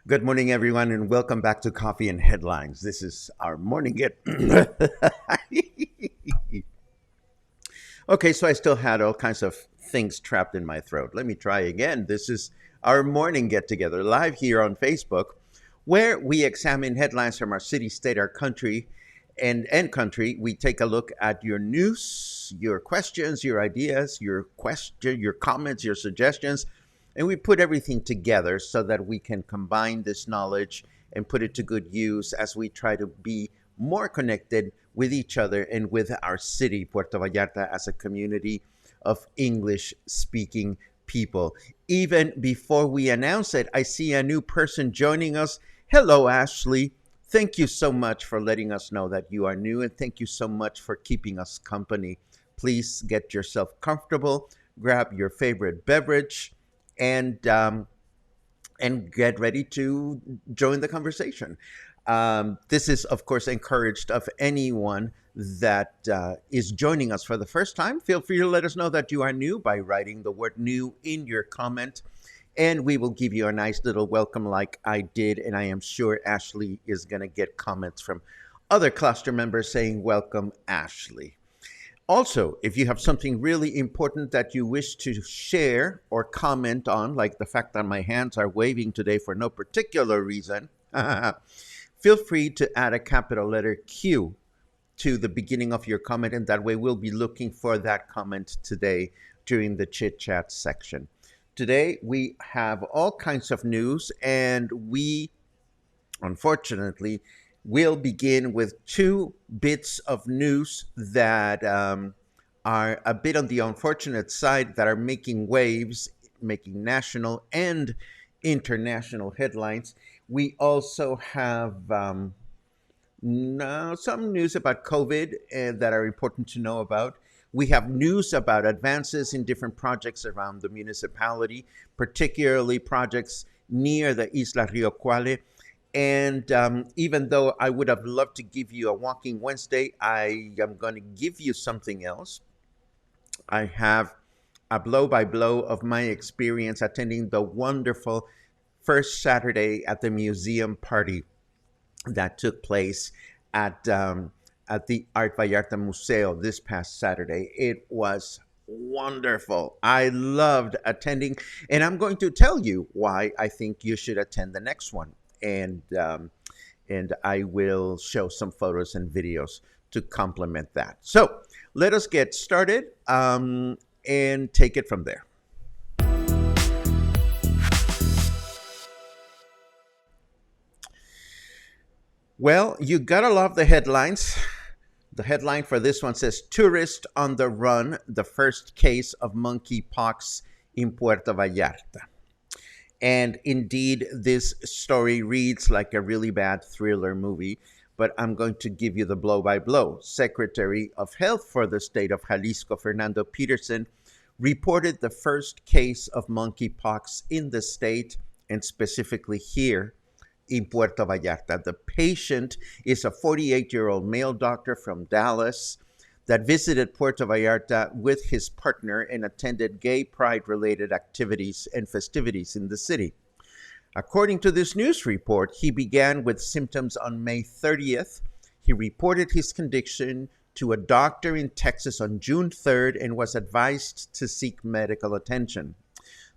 Good morning, everyone, and welcome back to Coffee and Headlines. This is our morning get. Okay, so I still had all kinds of things trapped in my throat. Let me try again. This is our morning get together live here on Facebook, where we examine headlines from our city, state, our country, and country. We take a look at your news, your questions, your ideas, your comments, your suggestions. And we put everything together so that we can combine this knowledge and put it to good use as we try to be more connected with each other and with our city, Puerto Vallarta, as a community of English-speaking people. Even before we announce it, I see a new person joining us. Hello, Ashley. Thank you so much for letting us know that you are new, and thank you so much for keeping us company. Please get yourself comfortable, grab your favorite beverage, and get ready to join the conversation. This is, of course, encouraged of anyone that is joining us for the first time. Feel free to let us know that you are new by writing the word new in your comment, and we will give you a nice little welcome like I did, and I am sure Ashley is going to get comments from other cluster members saying, welcome, Ashley. Also, if you have something really important that you wish to share or comment on, like the fact that my hands are waving today for no particular reason, feel free to add a capital letter Q to the beginning of your comment, and that way we'll be looking for that comment today during the chit chat section. Today, we have all kinds of news, and we, unfortunately, we'll begin with two bits of news that are a bit on the unfortunate side, that are making waves, making national and international headlines. We also have some news about COVID that are important to know about. We have news about advances in different projects around the municipality, particularly projects near the Isla Río Cuale. And even though I would have loved to give you a Walking Wednesday, I am going to give you something else. I have a blow-by-blow of my experience attending the wonderful first Saturday at the museum party that took place at the Art Vallarta Museo this past Saturday. It was wonderful. I loved attending, and I'm going to tell you why I think you should attend the next one. And I will show some photos and videos to complement that. So let us get started and take it from there. Well, you gotta love the headlines. The headline for this one says, "Tourist on the run, the first case of monkeypox in Puerto Vallarta." And indeed, this story reads like a really bad thriller movie, but I'm going to give you the blow-by-blow. Secretary of Health for the state of Jalisco, Fernando Peterson, reported the first case of monkeypox in the state, and specifically here in Puerto Vallarta. The patient is a 48-year-old male doctor from Dallas that visited Puerto Vallarta with his partner and attended gay pride-related activities and festivities in the city. According to this news report, he began with symptoms on May 30th. He reported his condition to a doctor in Texas on June 3rd and was advised to seek medical attention.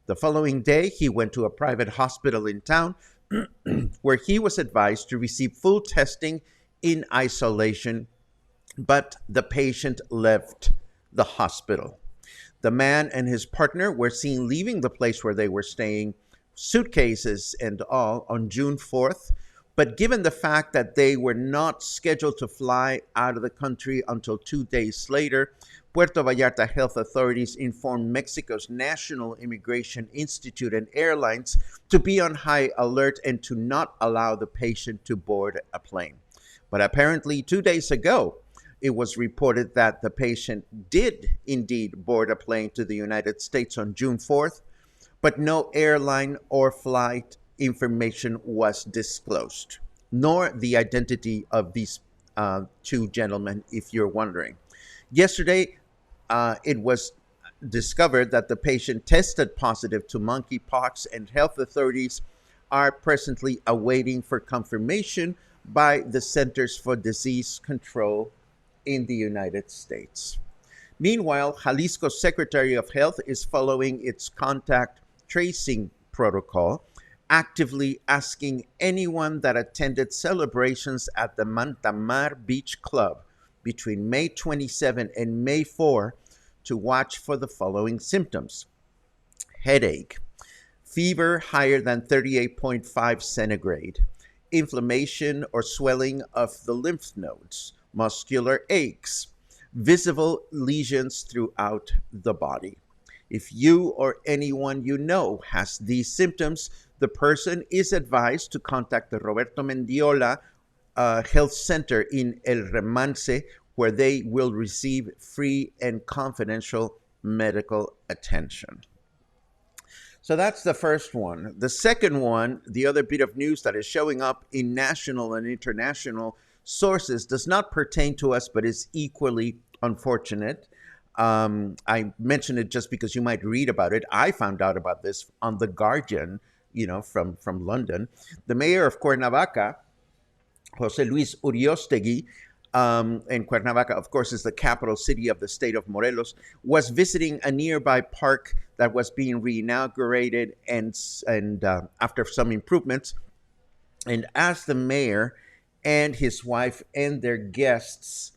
The following day, he went to a private hospital in town where he was advised to receive full testing in isolation, but the patient left the hospital. The man and his partner were seen leaving the place where they were staying, suitcases and all, on June 4th. But given the fact that they were not scheduled to fly out of the country until 2 days later, Puerto Vallarta health authorities informed Mexico's National Immigration Institute and airlines to be on high alert and to not allow the patient to board a plane. But apparently 2 days ago, it was reported that the patient did indeed board a plane to the United States on June 4th, but no airline or flight information was disclosed, nor the identity of these two gentlemen, if you're wondering. Yesterday, it was discovered that the patient tested positive to monkeypox, and health authorities are presently awaiting for confirmation by the Centers for Disease Control in the United States. Meanwhile, Jalisco's Secretary of Health is following its contact tracing protocol, actively asking anyone that attended celebrations at the Mantamar Beach Club between May 27 and May 4 to watch for the following symptoms: headache, fever higher than 38.5 centigrade, inflammation or swelling of the lymph nodes, muscular aches, visible lesions throughout the body. If you or anyone you know has these symptoms, the person is advised to contact the Roberto Mendiola Health Center in El Remance, where they will receive free and confidential medical attention. So that's the first one. The second one, the other bit of news that is showing up in national and international sources, does not pertain to us, but is equally unfortunate. I mention it just because you might read about it. I found out about this on The Guardian, from London. The mayor of Cuernavaca, Jose Luis Uriostegui, and Cuernavaca, of course, is the capital city of the state of Morelos, was visiting a nearby park that was being reinaugurated and after some improvements. And as the mayor and his wife and their guests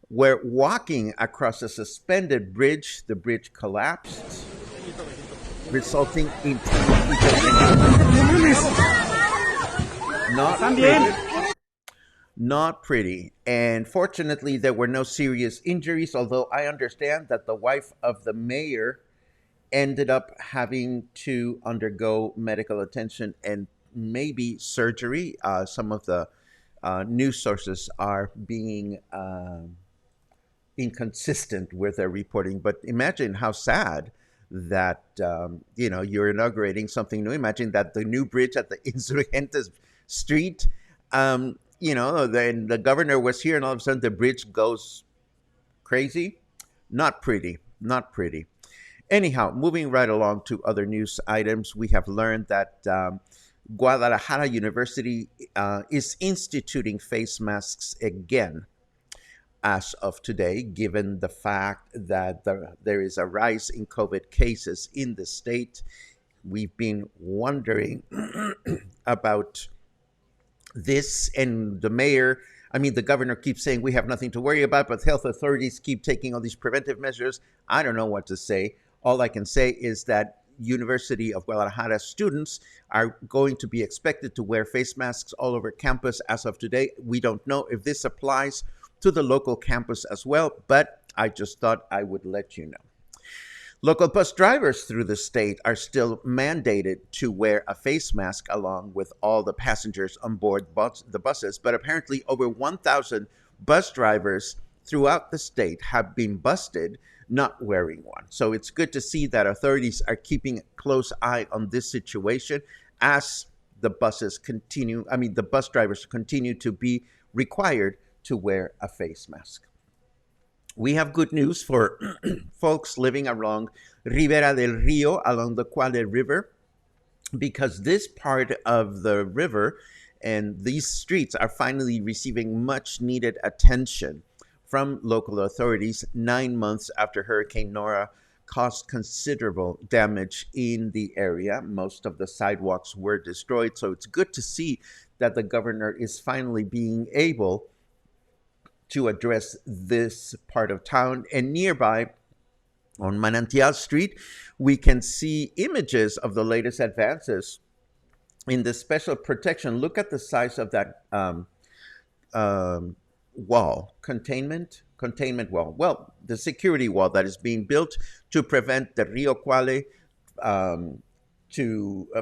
were walking across a suspended bridge, the bridge collapsed, resulting in not pretty. And fortunately, there were no serious injuries, although I understand that the wife of the mayor ended up having to undergo medical attention and maybe surgery. Some of the news sources are being inconsistent with their reporting, but imagine how sad that you're inaugurating something new. Imagine that the new bridge at the Insurgentes Street, then the governor was here and all of a sudden the bridge goes crazy. Not pretty. Anyhow, moving right along to other news items, we have learned that Guadalajara University is instituting face masks again as of today, given the fact that there is a rise in COVID cases in the state. We've been wondering about this, and the governor keeps saying we have nothing to worry about, but health authorities keep taking all these preventive measures. I don't know what to say. All I can say is that University of Guadalajara students are going to be expected to wear face masks all over campus as of today. We don't know if this applies to the local campus as well, but I just thought I would let you know. Local bus drivers through the state are still mandated to wear a face mask along with all the passengers on board the buses, but apparently over 1,000 bus drivers throughout the state have been busted not wearing one. So it's good to see that authorities are keeping a close eye on this situation as the buses continue, I mean, the bus drivers continue to be required to wear a face mask. We have good news for folks living along Ribera del Rio, along the Cuale River, because this part of the river and these streets are finally receiving much needed attention from local authorities 9 months after Hurricane Nora caused considerable damage in the area. Most of the sidewalks were destroyed, so it's good to see that the governor is finally being able to address this part of town. And nearby, on Manantial Street, we can see images of the latest advances in the special protection. Look at the size of that wall, containment wall. Well, the security wall that is being built to prevent the Rio Cuale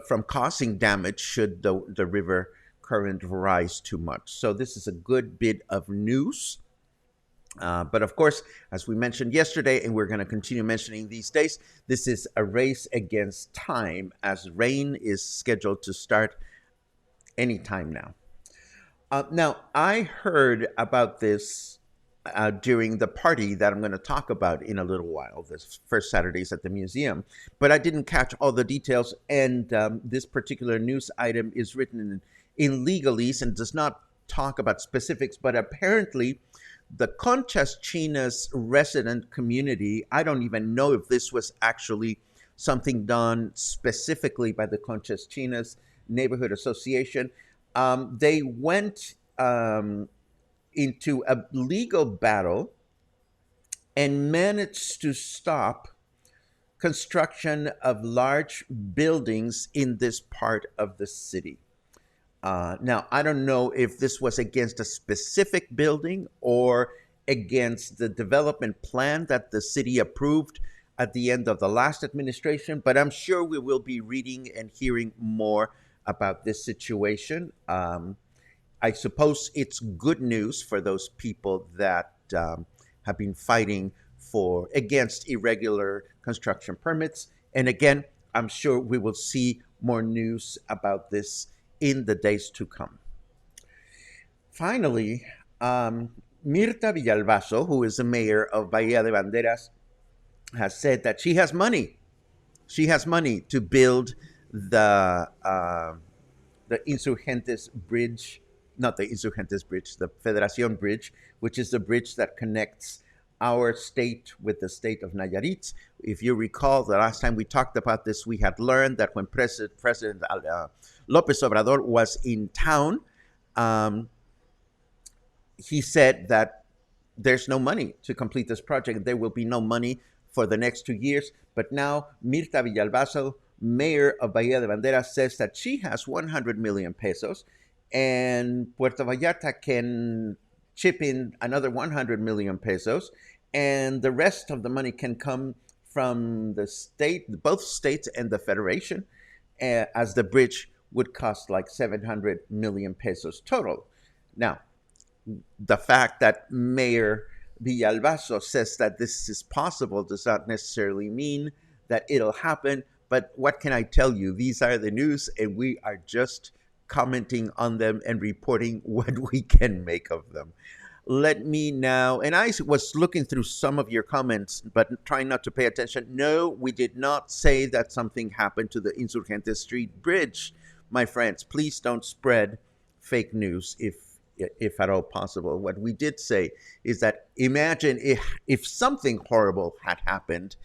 from causing damage should the river current rise too much. So this is a good bit of news. But of course, as we mentioned yesterday, and we're going to continue mentioning these days, this is a race against time, as rain is scheduled to start anytime now. Now, I heard about this during the party that I'm going to talk about in a little while, this first Saturdays at the museum, but I didn't catch all the details, and this particular news item is written in legalese and does not talk about specifics, but apparently the Conchas Chinas resident community, I don't even know if this was actually something done specifically by the Conchas Chinas Neighborhood Association. They went into a legal battle and managed to stop construction of large buildings in this part of the city. Now, I don't know if this was against a specific building or against the development plan that the city approved at the end of the last administration, but I'm sure we will be reading and hearing more about this situation. I suppose it's good news for those people that have been fighting against irregular construction permits. And again, I'm sure we will see more news about this in the days to come. Finally, Mirta Villalbazo, who is the mayor of Bahía de Banderas, has said that she has money. She has money to build the Insurgentes Bridge, not the Insurgentes Bridge, the Federación Bridge, which is the bridge that connects our state with the state of Nayarit. If you recall, the last time we talked about this, we had learned that when President López Obrador was in town, he said that there's no money to complete this project. There will be no money for the next 2 years. But now Mirta Villalbazo, mayor of Bahía de Banderas, says that she has 100 million pesos and Puerto Vallarta can chip in another 100 million pesos, and the rest of the money can come from the state, both states and the federation, as the bridge would cost like 700 million pesos total. Now, the fact that Mayor Villalbazo says that this is possible does not necessarily mean that it'll happen, but what can I tell you? These are the news, and we are just commenting on them and reporting what we can make of them. Let me now, and I was looking through some of your comments, but trying not to pay attention. No, we did not say that something happened to the Insurgentes Street Bridge, my friends. Please don't spread fake news if at all possible. What we did say is that imagine if something horrible had happened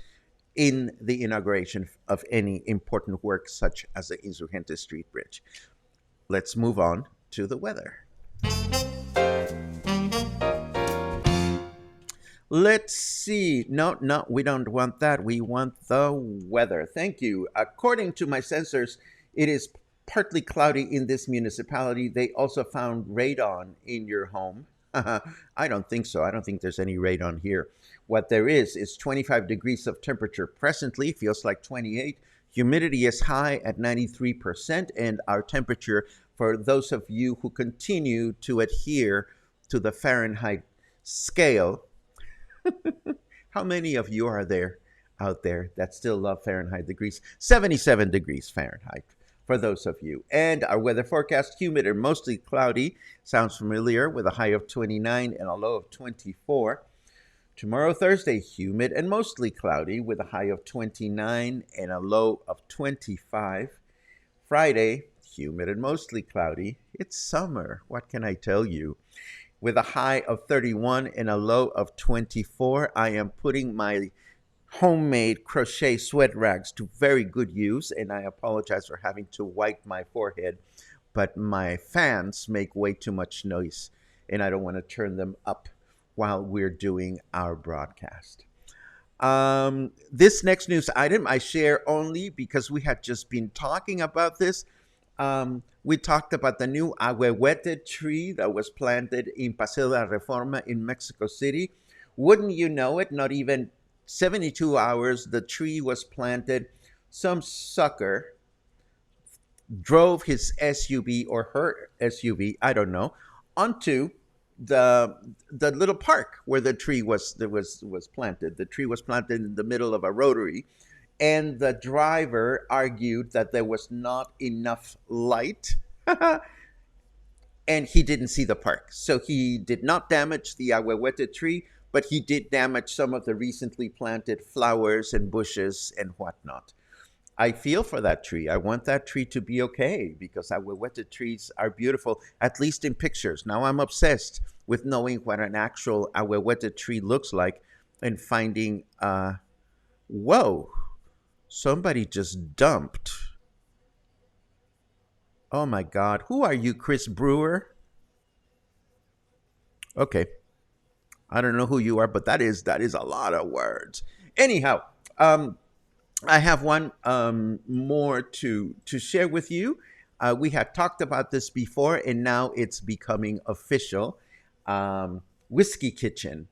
in the inauguration of any important work such as the Insurgentes Street Bridge. Let's move on to the weather. Let's see. No, we don't want that. We want the weather. Thank you. According to my sensors, it is partly cloudy in this municipality. They also found radon in your home. I don't think so. I don't think there's any radon here. What there is 25 degrees of temperature presently. Feels like 28. Humidity is high at 93%, and our temperature, for those of you who continue to adhere to the Fahrenheit scale, How many of you are there out there that still love Fahrenheit degrees? 77 degrees Fahrenheit for those of you. And our weather forecast: humid and mostly cloudy. Sounds familiar, with a high of 29 and a low of 24. Tomorrow, Thursday, humid and mostly cloudy with a high of 29 and a low of 25. Friday, humid and mostly cloudy. It's summer. What can I tell you? With a high of 31 and a low of 24. I am putting my homemade crochet sweat rags to very good use, and I apologize for having to wipe my forehead, but my fans make way too much noise, and I don't want to turn them up while we're doing our broadcast. This next news item I share only because we had just been talking about this. We talked about the new ahuehuete tree that was planted in Paseo de la Reforma in Mexico City. Wouldn't you know it, not even 72 hours, the tree was planted. Some sucker drove his SUV or her SUV, I don't know, onto the little park where the tree was planted. The tree was planted in the middle of a rotary, and the driver argued that there was not enough light and he didn't see the park. So he did not damage the ahuehuete tree, but he did damage some of the recently planted flowers and bushes and whatnot. I feel for that tree. I want that tree to be okay because ahuehuete trees are beautiful, at least in pictures. Now I'm obsessed with knowing what an actual ahuehuete tree looks like and finding, whoa, somebody just dumped. Oh my God, who are you, Chris Brewer? Okay, I don't know who you are, but that is a lot of words. Anyhow, I have one more to share with you. We had talked about this before, and now it's becoming official. Whiskey Kitchen,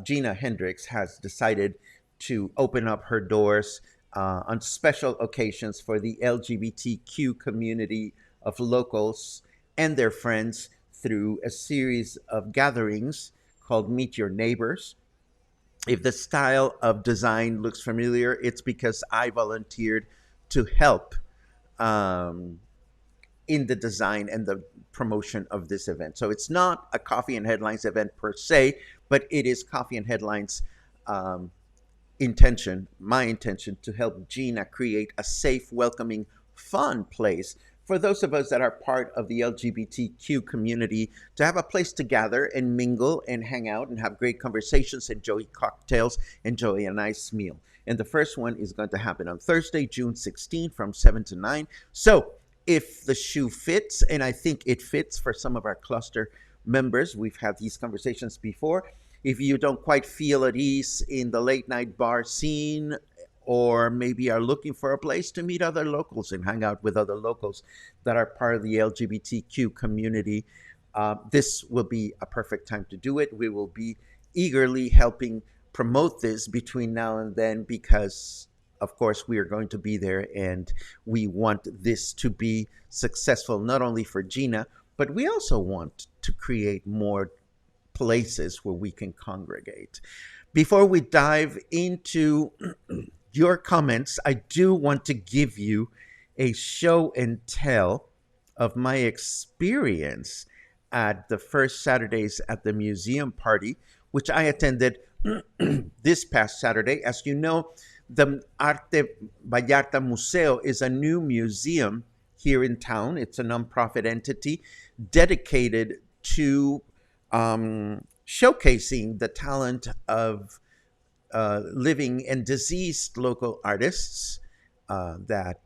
Gina Hendricks, has decided to open up her doors on special occasions for the LGBTQ community of locals and their friends through a series of gatherings called Meet Your Neighbors. If the style of design looks familiar, it's because I volunteered to help in the design and the promotion of this event. So it's not a Coffee and Headlines event per se, but it is Coffee and Headlines my intention to help Gina create a safe, welcoming, fun place for those of us that are part of the LGBTQ community to have a place to gather and mingle and hang out and have great conversations, enjoy cocktails, enjoy a nice meal. And the first one is going to happen on Thursday, June 16th from 7 to 9. So if the shoe fits, and I think it fits for some of our cluster members, we've had these conversations before. If you don't quite feel at ease in the late night bar scene, or maybe are looking for a place to meet other locals and hang out with other locals that are part of the LGBTQ community, this will be a perfect time to do it. We will be eagerly helping promote this between now and then because, of course, we are going to be there and we want this to be successful not only for Gina, but we also want to create more places where we can congregate. Before we dive into your comments, I do want to give you a show and tell of my experience at the first Saturdays at the Museum party, which I attended this past Saturday. As you know, the Arte Vallarta Museo is a new museum here in town. It's a nonprofit entity dedicated to showcasing the talent of living and deceased local artists that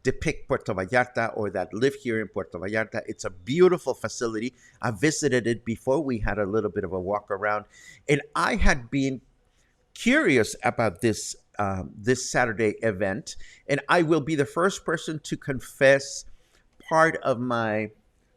depict Puerto Vallarta or that live here in Puerto Vallarta. It's a beautiful facility. I visited it before. We had a little bit of a walk around, and I had been curious about this Saturday event, and I will be the first person to confess part of my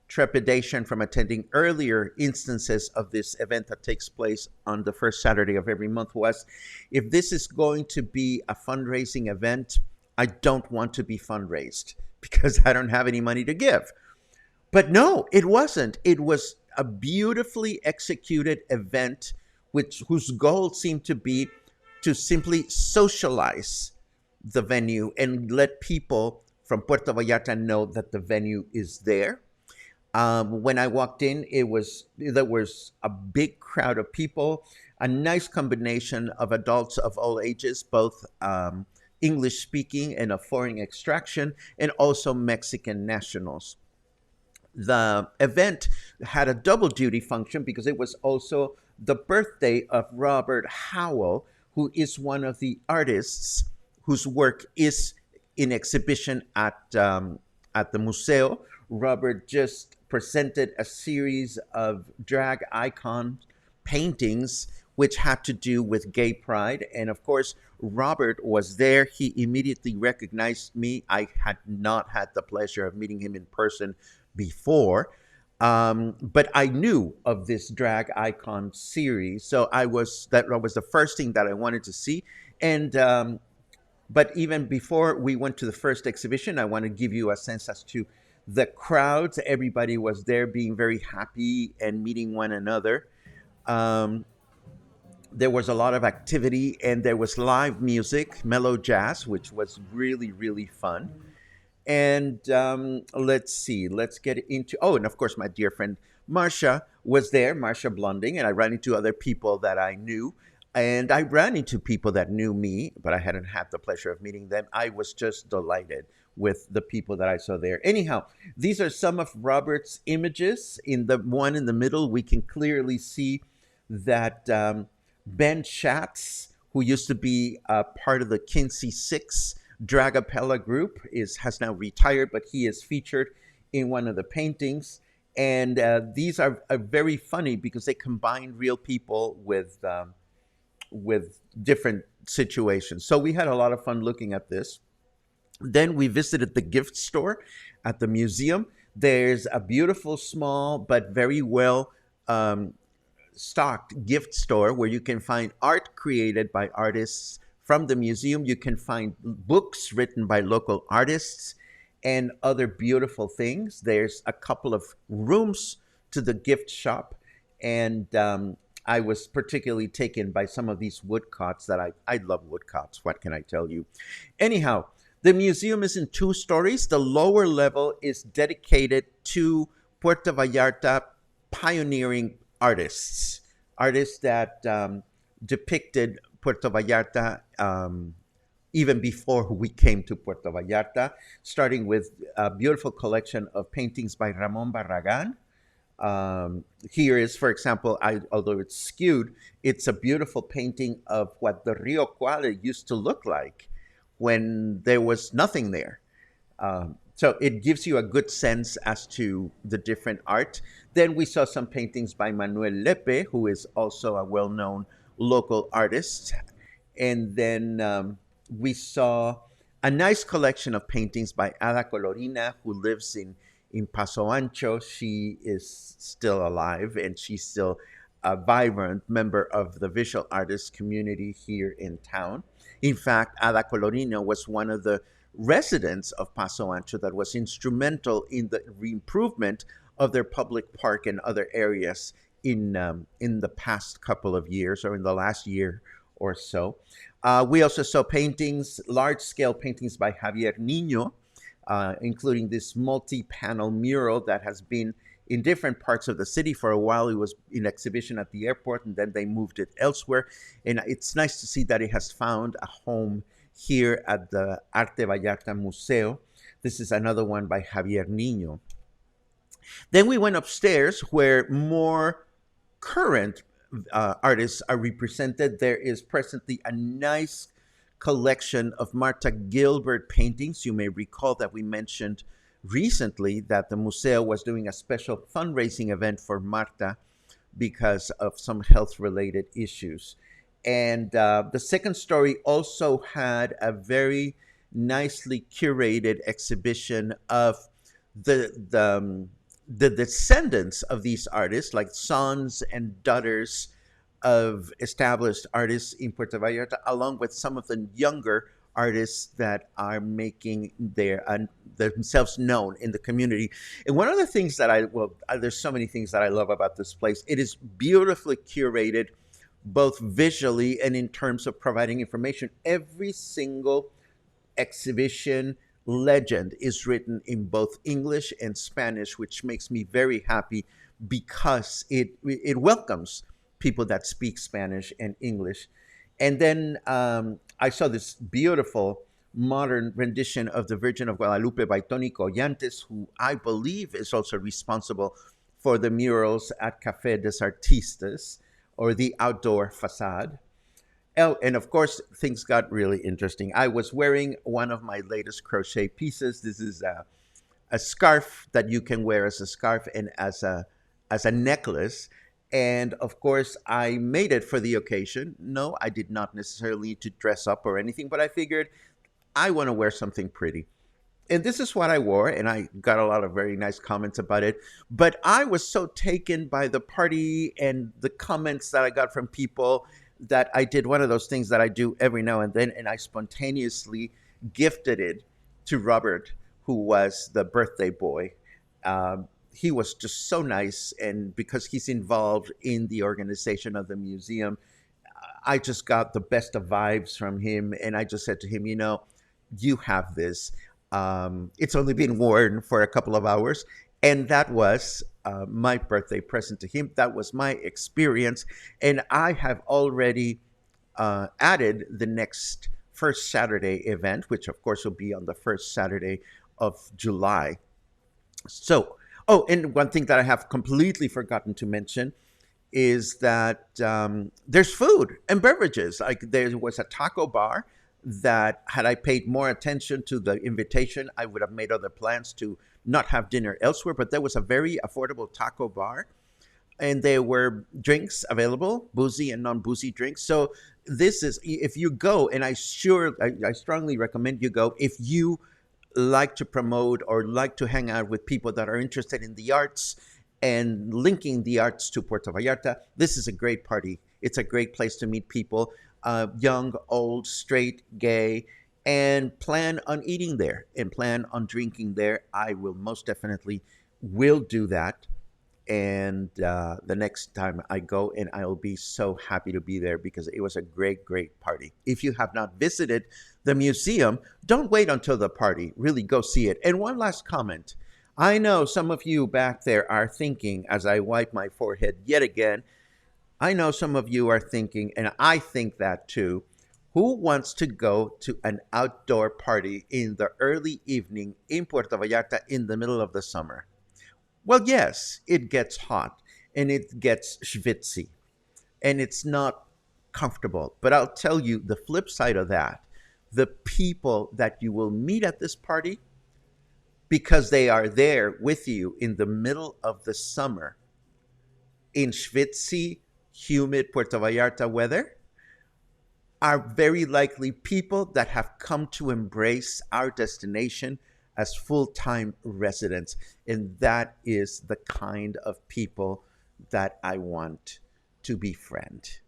trepidation from attending earlier instances of this event that takes place on the first Saturday of every month was, if this is going to be a fundraising event, I don't want to be fundraised because I don't have any money to give. But no, it wasn't. It was a beautifully executed event whose goal seemed to be to simply socialize the venue and let people from Puerto Vallarta know that the venue is there. When I walked in, there was a big crowd of people, a nice combination of adults of all ages, both English speaking and of foreign extraction, and also Mexican nationals. The event had a double duty function because it was also the birthday of Robert Howell, who is one of the artists whose work is in exhibition at the Museo. Robert just presented a series of drag icon paintings which had to do with gay pride. And of course, Robert was there. He immediately recognized me. I had not had the pleasure of meeting him in person before. But I knew of this drag icon series, so that was the first thing that I wanted to see. And but even before we went to the first exhibition, I want to give you a sense as to the crowds. Everybody was there, being very happy and meeting one another. Um, there was a lot of activity, and there was live music, mellow jazz, which was really, really fun. And let's see, let's get into, oh, and of course, my dear friend Marcia was there, Marcia Blunding, and I ran into other people that I knew. And I ran into people that knew me, but I hadn't had the pleasure of meeting them. I was just delighted with the people that I saw there. Anyhow, these are some of Robert's images. In the one in the middle, we can clearly see that Ben Schatz, who used to be part of the Kinsey Six Dragapella group, has now retired, but he is featured in one of the paintings. And these are very funny because they combine real people with different situations. So we had a lot of fun looking at this. Then we visited the gift store at the museum. There's a beautiful, small, but very well stocked gift store where you can find art created by artists from the museum. You can find books written by local artists and other beautiful things. There's a couple of rooms to the gift shop. And I was particularly taken by some of these woodcuts that I love woodcuts. What can I tell you? Anyhow, the museum is in two stories. The lower level is dedicated to Puerto Vallarta pioneering artists that depicted Puerto Vallarta even before we came to Puerto Vallarta, starting with a beautiful collection of paintings by Ramon Barragan. Here is, for example, although it's skewed, it's a beautiful painting of what the Río Cuale used to look like when there was nothing there. So it gives you a good sense as to the different art. Then we saw some paintings by Manuel Lepe, who is also a well-known local artist. And then we saw a nice collection of paintings by Ada Colorina, who lives in Paso Ancho. She is still alive, and she's still a vibrant member of the visual artists community here in town. In fact, Ada Colorina was one of the residents of Paso Ancho that was instrumental in the improvement of their public park and other areas in the past couple of years, or in the last year or so. We also saw paintings, large-scale paintings by Javier Niño, including this multi-panel mural that has been in different parts of the city for a while. It was in exhibition at the airport, and then they moved it elsewhere. And it's nice to see that it has found a home here at the Arte Vallarta Museo. This is another one by Javier Niño. Then we went upstairs where more current artists are represented. There is presently a nice collection of Marta Gilbert paintings. You may recall that we mentioned recently that the Museo was doing a special fundraising event for Marta because of some health-related issues. And the second story also had a very nicely curated exhibition of the descendants of these artists, like sons and daughters of established artists in Puerto Vallarta, along with some of the younger artists that are making themselves known in the community. And one of the things that there's so many things that I love about this place. It is beautifully curated both visually and in terms of providing information. Every single exhibition legend is written in both English and Spanish, which makes me very happy because it welcomes people that speak Spanish and English. And then I saw this beautiful modern rendition of the Virgin of Guadalupe by Tony Collantes, who I believe is also responsible for the murals at Café des Artistas or the outdoor facade. Oh, and of course, things got really interesting. I was wearing one of my latest crochet pieces. This is a scarf that you can wear as a scarf and as a necklace. And of course, I made it for the occasion. No, I did not necessarily need to dress up or anything, but I figured I want to wear something pretty. And this is what I wore, and I got a lot of very nice comments about it. But I was so taken by the party and the comments that I got from people that I did one of those things that I do every now and then, and I spontaneously gifted it to Robert, who was the birthday boy. He was just so nice, and because he's involved in the organization of the museum, I just got the best of vibes from him, and I just said to him, you have this. It's only been worn for a couple of hours, and that was my birthday present to him. That was my experience, and I have already added the next first Saturday event, which of course will be on the first Saturday of July. So, oh, and one thing that I have completely forgotten to mention is that there's food and beverages. Like there was a taco bar that, had I paid more attention to the invitation, I would have made other plans to not have dinner elsewhere. But there was a very affordable taco bar, and there were drinks available, boozy and non-boozy drinks. So this is, if you go, and I strongly recommend you go if you like to promote or like to hang out with people that are interested in the arts and linking the arts to Puerto Vallarta. This is a great party. It's a great place to meet people, young, old, straight, gay, and plan on eating there and plan on drinking there. I will most definitely will do that. And the next time I go, and I'll be so happy to be there because it was a great, great party. If you have not visited the museum, don't wait until the party. Really go see it. And one last comment. I know some of you back there are thinking, as I wipe my forehead yet again, I know some of you are thinking, and I think that too, who wants to go to an outdoor party in the early evening in Puerto Vallarta in the middle of the summer? Well, yes, it gets hot and it gets schwitzy and it's not comfortable. But I'll tell you the flip side of that. The people that you will meet at this party, because they are there with you in the middle of the summer in schwitzy, humid Puerto Vallarta weather, are very likely people that have come to embrace our destination as full-time residents. And that is the kind of people that I want to befriend.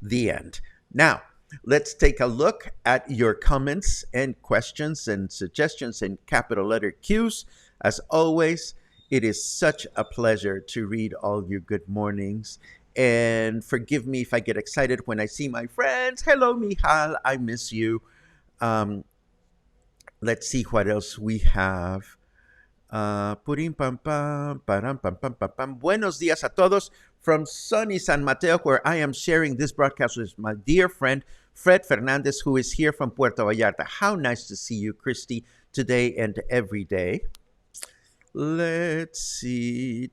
The end. Now, let's take a look at your comments and questions and suggestions in capital letter Qs. As always, it is such a pleasure to read all your good mornings. And forgive me if I get excited when I see my friends. Hello, Mijal. I miss you. Let's see what else we have. Purim pam pam, param pam pam pam pam. Buenos dias a todos from sunny San Mateo, where I am sharing this broadcast with my dear friend Fred Fernandez, who is here from Puerto Vallarta. How nice to see you, Christy, today and every day. Let's see.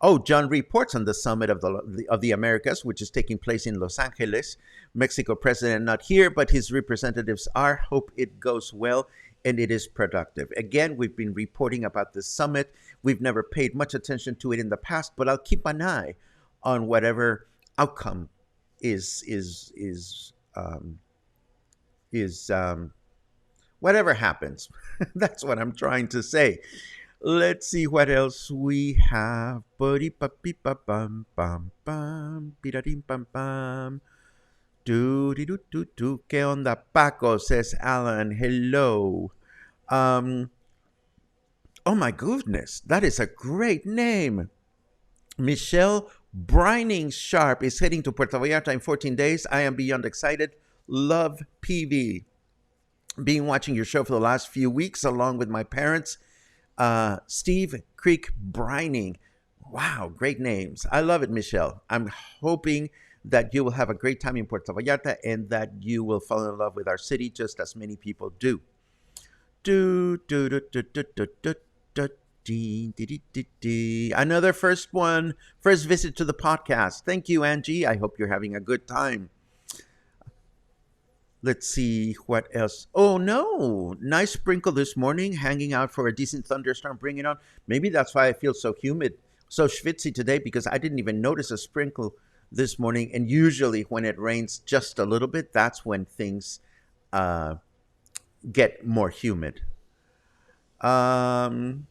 Oh, John reports on the summit of the Americas, which is taking place in Los Angeles. Mexico president not here, but his representatives are. Hope it goes well and it is productive. Again, we've been reporting about this summit. We've never paid much attention to it in the past, but I'll keep an eye on whatever outcome is whatever happens. That's what I'm trying to say. Let's see what else we have. ¿Qué onda, Paco? Says Alan. Hello. Oh my goodness, that is a great name. Michelle Brining Sharp is heading to Puerto Vallarta in 14 days. I am beyond excited. Love PV. Been watching your show for the last few weeks along with my parents. Steve Creek Brining. Wow, great names. I love it, Michelle. I'm hoping that you will have a great time in Puerto Vallarta and that you will fall in love with our city just as many people do. Do, do, do, do, do, do, do, do, dee, dee, dee, dee, dee. Another first visit to the podcast. Thank you, Angie. I hope you're having a good time. Let's see what else. Oh no, nice sprinkle this morning, hanging out for a decent thunderstorm, bring it on. Maybe that's why I feel so humid, so schwitzy today, because I didn't even notice a sprinkle this morning. And usually when it rains just a little bit, that's when things uh, get more humid. Um,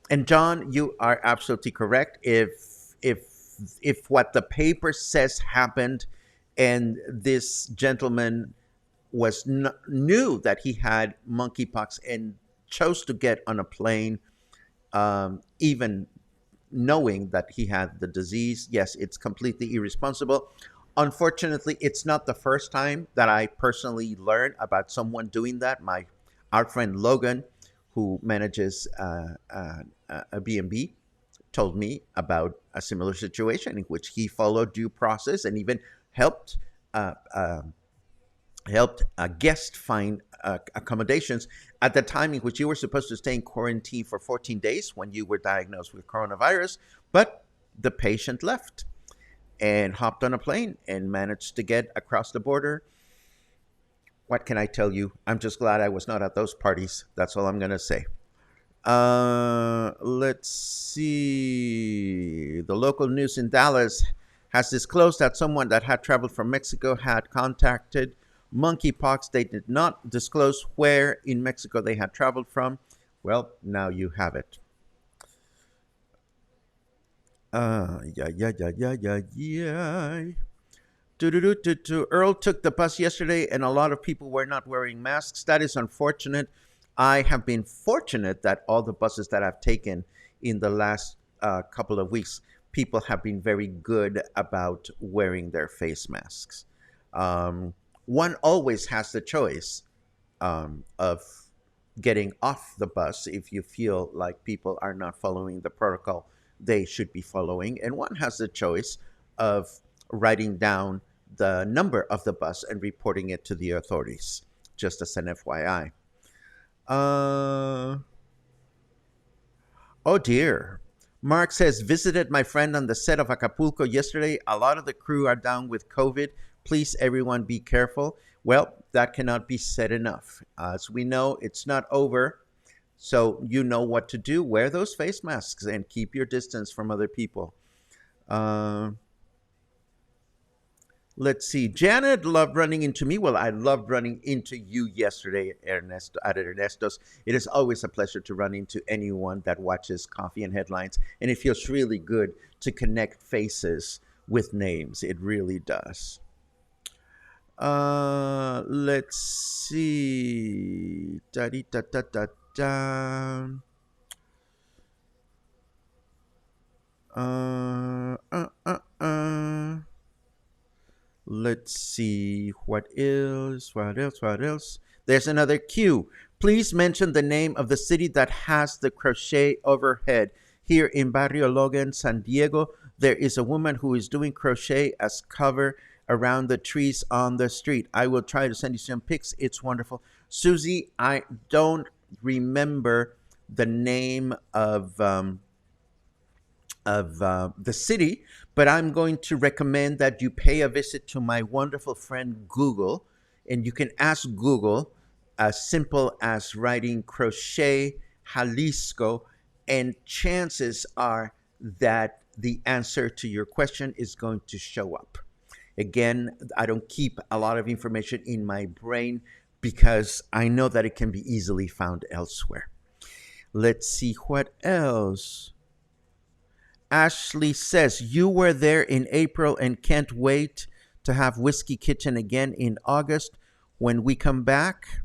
and John, you are absolutely correct. If what the paper says happened, and this gentleman knew that he had monkeypox and chose to get on a plane, even knowing that he had the disease, yes, it's completely irresponsible. Unfortunately, it's not the first time that I personally learned about someone doing that. Our friend Logan, who manages a B&B, told me about a similar situation in which he followed due process and even helped uh, uh, helped a guest find accommodations at the time in which you were supposed to stay in quarantine for 14 days when you were diagnosed with coronavirus. But the patient left and hopped on a plane and managed to get across the border. What can I tell you? I'm just glad I was not at those parties. That's all I'm going to say. Let's see. The local news in Dallas has disclosed that someone that had traveled from Mexico had contacted monkeypox. They did not disclose where in Mexico they had traveled from. Well, now you have it. Yeah. Earl took the bus yesterday, and a lot of people were not wearing masks. That is unfortunate. I have been fortunate that all the buses that I've taken in the last couple of weeks, people have been very good about wearing their face masks. One always has the choice of getting off the bus if you feel like people are not following the protocol they should be following, and one has the choice of writing down the number of the bus and reporting it to the authorities, just as an FYI. Uh, oh dear. Mark says, visited my friend on the set of Acapulco yesterday. A lot of the crew are down with COVID. Please, everyone, be careful. Well, that cannot be said enough. As we know, it's not over. So you know what to do. Wear those face masks and keep your distance from other people. Uh, Let's see. Janet loved running into me. Well, I loved running into you yesterday, Ernesto, at Ernesto's. It is always a pleasure to run into anyone that watches Coffee and Headlines, and it feels really good to connect faces with names. It really does. Let's see. Da da da da da. Uh, uh, uh, uh. Let's see what else. What else? There's another cue. Please mention the name of the city that has the crochet overhead. Here in Barrio Logan, San Diego, there is a woman who is doing crochet as cover around the trees on the street. I will try to send you some pics. It's wonderful. Susie, I don't remember the name of the city, but I'm going to recommend that you pay a visit to my wonderful friend Google, and you can ask Google as simple as writing crochet Jalisco, and chances are that the answer to your question is going to show up. Again, I don't keep a lot of information in my brain because I know that it can be easily found elsewhere. Let's see what else. Ashley says, you were there in April and can't wait to have Whiskey Kitchen again in August when we come back.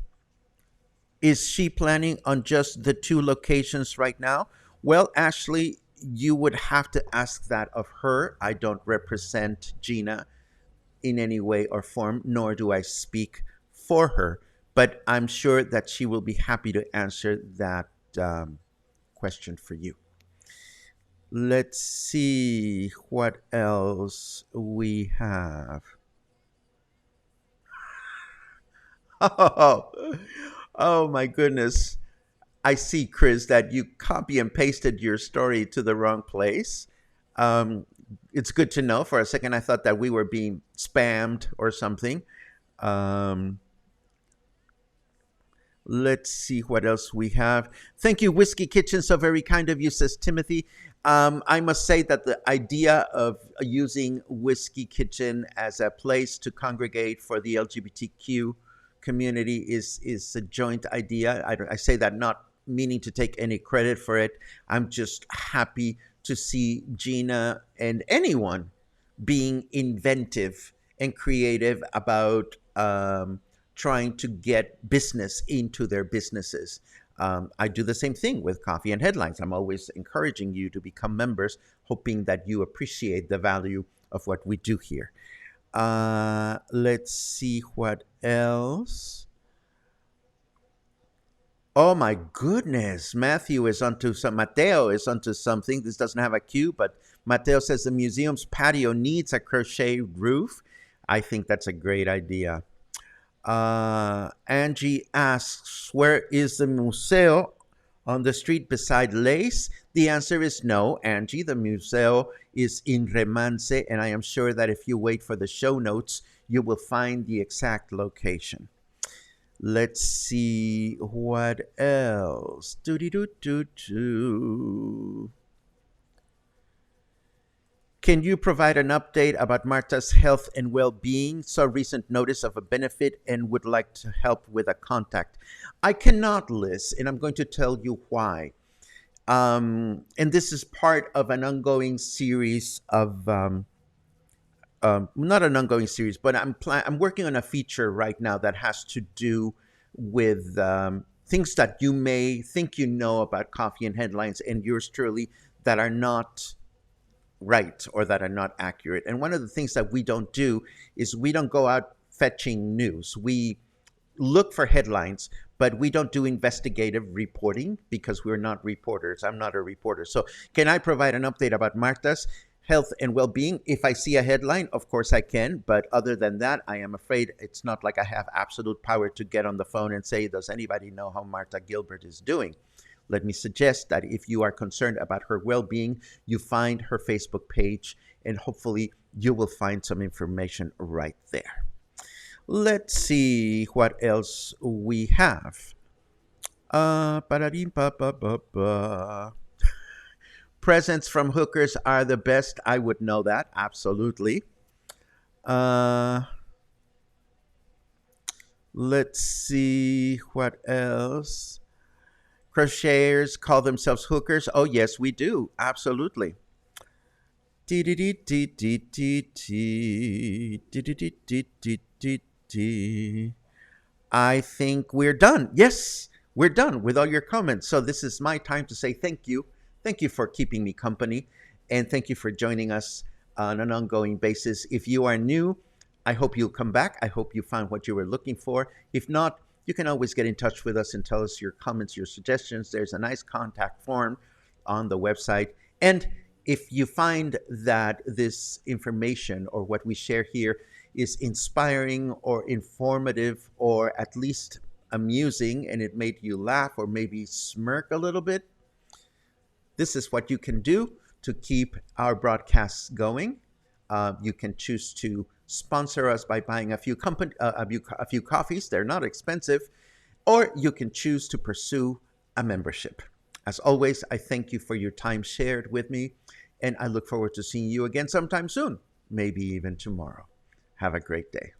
Is she planning on just the two locations right now? Well, Ashley, you would have to ask that of her. I don't represent Gina in any way or form, nor do I speak for her. But I'm sure that she will be happy to answer that question for you. Let's see what else we have. Oh, oh my goodness. I see, Chris, that you copy and pasted your story to the wrong place. Um, it's good to know. For a second, I thought that we were being spammed or something. Um, let's see what else we have. Thank you, Whiskey Kitchen. So very kind of you, says Timothy. I must say that the idea of using Whiskey Kitchen as a place to congregate for the LGBTQ community is a joint idea. I say that not meaning to take any credit for it. I'm just happy to see Gina and anyone being inventive and creative about trying to get business into their businesses. I do the same thing with Coffee and Headlines. I'm always encouraging you to become members, hoping that you appreciate the value of what we do here. Let's see what else. Oh my goodness, Matthew is onto some. Mateo is onto something. This doesn't have a cue, but Mateo says the museum's patio needs a crochet roof. I think that's a great idea. Angie asks, where is the Museo? On the street beside Lace? The answer is no, Angie. The Museo is in Remance, and I am sure that if you wait for the show notes, you will find the exact location. Let's see what else. Do-de-do-do-do. Can you provide an update about Marta's health and well-being? Saw recent notice of a benefit and would like to help with a contact. I cannot, Liz, and I'm going to tell you why. And this is part of an ongoing series of, not an ongoing series, but I'm working on a feature right now that has to do with things that you may think you know about Coffee and Headlines and yours truly that are not right or that are not accurate. And one of the things that we don't do is we don't go out fetching news. We look for headlines, but we don't do investigative reporting because we're not reporters. I'm not a reporter. So can I provide an update about Marta's health and well-being? If I see a headline, of course I can. But other than that, I am afraid it's not like I have absolute power to get on the phone and say, does anybody know how Marta Gilbert is doing? Let me suggest that if you are concerned about her well-being, you find her Facebook page, and hopefully you will find some information right there. Let's see what else we have. Presents from hookers are the best. I would know that, absolutely. Let's see what else. Crocheters call themselves hookers. Oh, yes, we do. Absolutely. I think we're done. Yes, we're done with all your comments. So this is my time to say thank you. Thank you for keeping me company. And thank you for joining us on an ongoing basis. If you are new, I hope you'll come back. I hope you found what you were looking for. If not, you can always get in touch with us and tell us your comments, your suggestions. There's a nice contact form on the website. And if you find that this information or what we share here is inspiring or informative or at least amusing and it made you laugh or maybe smirk a little bit, this is what you can do to keep our broadcasts going. You can choose to sponsor us by buying a few coffees. They're not expensive. Or you can choose to pursue a membership. As always, I thank you for your time shared with me, and I look forward to seeing you again sometime soon, maybe even tomorrow. Have a great day.